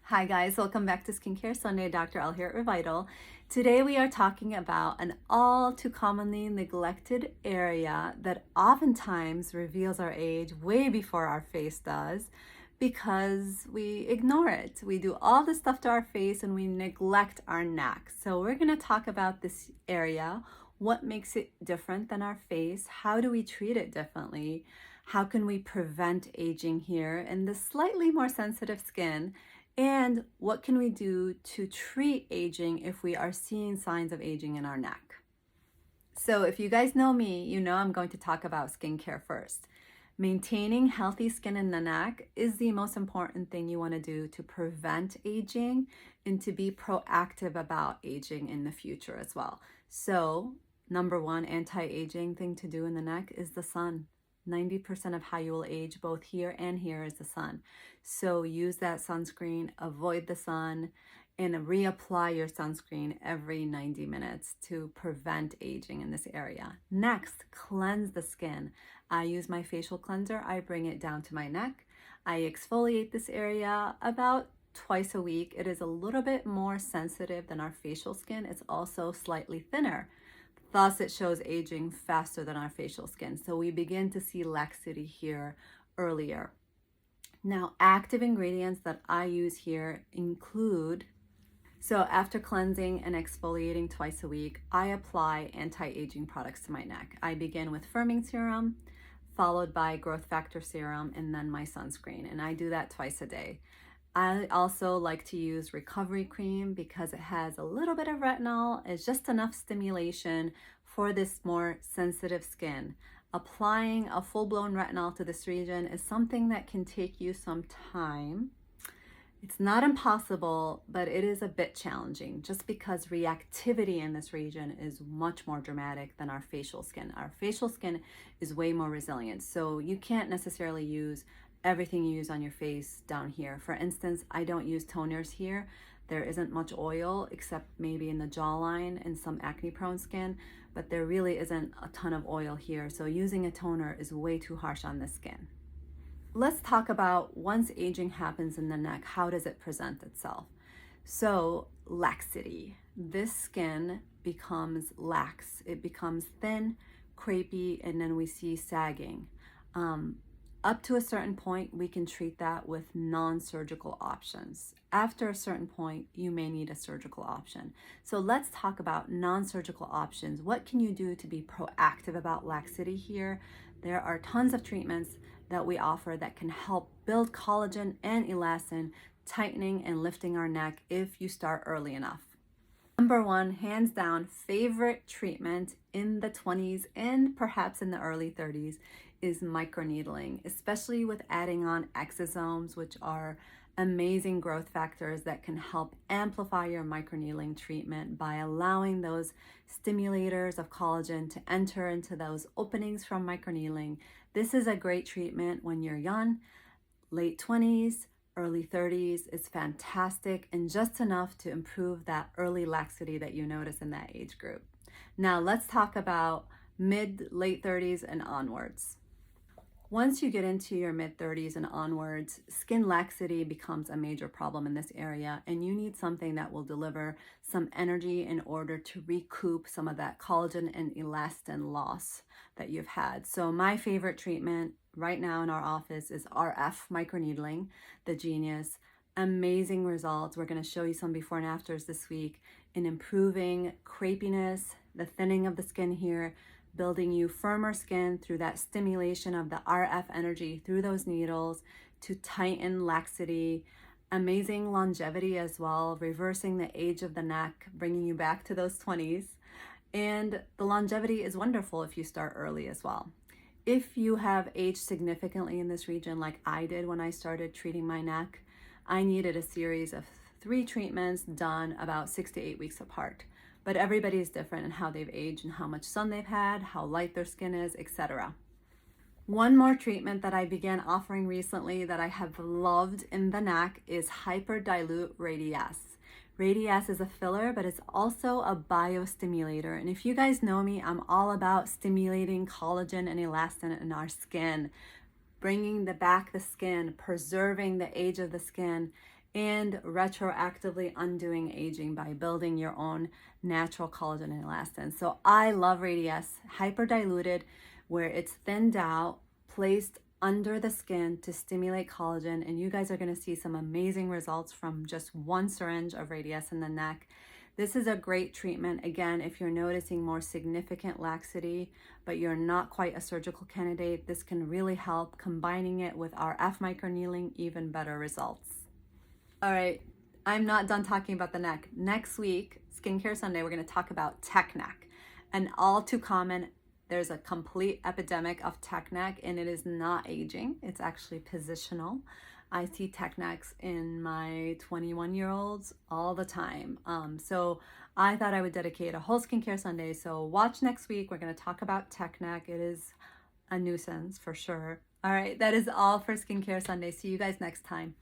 Hi guys, welcome back to Skincare Sunday. Dr. L here at Revital. Today we are talking about an all too commonly neglected area that oftentimes reveals our age way before our face does because we ignore it. We do all this stuff to our face and we neglect our neck. So we're going to talk about this area, what makes it different than our face, how do we treat it differently, how can we prevent aging here in the slightly more sensitive skin, and what can we do to treat aging if we are seeing signs of aging in our neck? So if you guys know me, you know I'm going to talk about skincare first. Maintaining healthy skin in the neck is the most important thing you want to do to prevent aging and to be proactive about aging in the future as well. So, number one anti-aging thing to do in the neck is the sun. 90% of how you will age both here and here is the sun. So use that sunscreen, avoid the sun, and reapply your sunscreen every 90 minutes to prevent aging in this area. Next, cleanse the skin. I use my facial cleanser. I bring it down to my neck. I exfoliate this area about twice a week. It is a little bit more sensitive than our facial skin. It's also slightly thinner. Thus, it shows aging faster than our facial skin. So we begin to see laxity here earlier. Now, active ingredients that I use here include, so after cleansing and exfoliating twice a week, I apply anti-aging products to my neck. I begin with firming serum, followed by growth factor serum, and then my sunscreen. And I do that twice a day. I also like to use recovery cream because it has a little bit of retinol. It's just enough stimulation for this more sensitive skin. Applying a full-blown retinol to this region is something that can take you some time. It's not impossible, but it is a bit challenging just because reactivity in this region is much more dramatic than our facial skin. Our facial skin is way more resilient, so you can't necessarily use everything you use on your face down here. For instance, I don't use toners here. There isn't much oil except maybe in the jawline and some acne prone skin, but there really isn't a ton of oil here. So using a toner is way too harsh on the skin. Let's talk about once aging happens in the neck, how does it present itself? So laxity. This skin becomes lax. It becomes thin, crepey, and then we see sagging. Up to a certain point, we can treat that with non-surgical options. After a certain point, you may need a surgical option. So let's talk about non-surgical options. What can you do to be proactive about laxity here? There are tons of treatments that we offer that can help build collagen and elastin, tightening and lifting our neck if you start early enough. Number one, hands down, favorite treatment in the 20s and perhaps in the early 30s is microneedling, especially with adding on exosomes, which are amazing growth factors that can help amplify your microneedling treatment by allowing those stimulators of collagen to enter into those openings from microneedling. This is a great treatment when you're young, late 20s, early 30s. It's fantastic and just enough to improve that early laxity that you notice in that age group. Now let's talk about late 30s and onwards. Once you get into your mid 30s and onwards, skin laxity becomes a major problem in this area, and you need something that will deliver some energy in order to recoup some of that collagen and elastin loss that you've had. So my favorite treatment right now in our office is RF microneedling, the Genius. Amazing results. We're going to show you some before and afters this week in improving crepiness, the thinning of the skin here, building you firmer skin through that stimulation of the RF energy through those needles to tighten laxity, amazing longevity as well, reversing the age of the neck, bringing you back to those 20s. And the longevity is wonderful if you start early as well. If you have aged significantly in this region like I did when I started treating my neck, I needed a series of 3 treatments done about 6 to 8 weeks apart. But everybody is different in how they've aged and how much sun they've had, how light their skin is, etc. One more treatment that I began offering recently that I have loved in the neck is Hyperdilute Radiesse. Radiesse is a filler, but it's also a biostimulator. And if you guys know me, I'm all about stimulating collagen and elastin in our skin, bringing back the skin, preserving the age of the skin, and retroactively undoing aging by building your own natural collagen and elastin. So I love Radiesse hyperdiluted, where it's thinned out, placed under the skin to stimulate collagen, and you guys are going to see some amazing results from just one syringe of Radiesse in the neck. This is a great treatment, again, if you're noticing more significant laxity, but you're not quite a surgical candidate. This can really help. Combining it with our F microneedling, even better results. All right, I'm not done talking about the neck. Next week, Skincare Sunday, we're going to talk about tech neck. And all too common, there's a complete epidemic of tech neck, and it is not aging. It's actually positional. I see tech necks in my 21-year-olds all the time. So I thought I would dedicate a whole Skincare Sunday. So watch next week. We're going to talk about tech neck. It is a nuisance for sure. All right, that is all for Skincare Sunday. See you guys next time.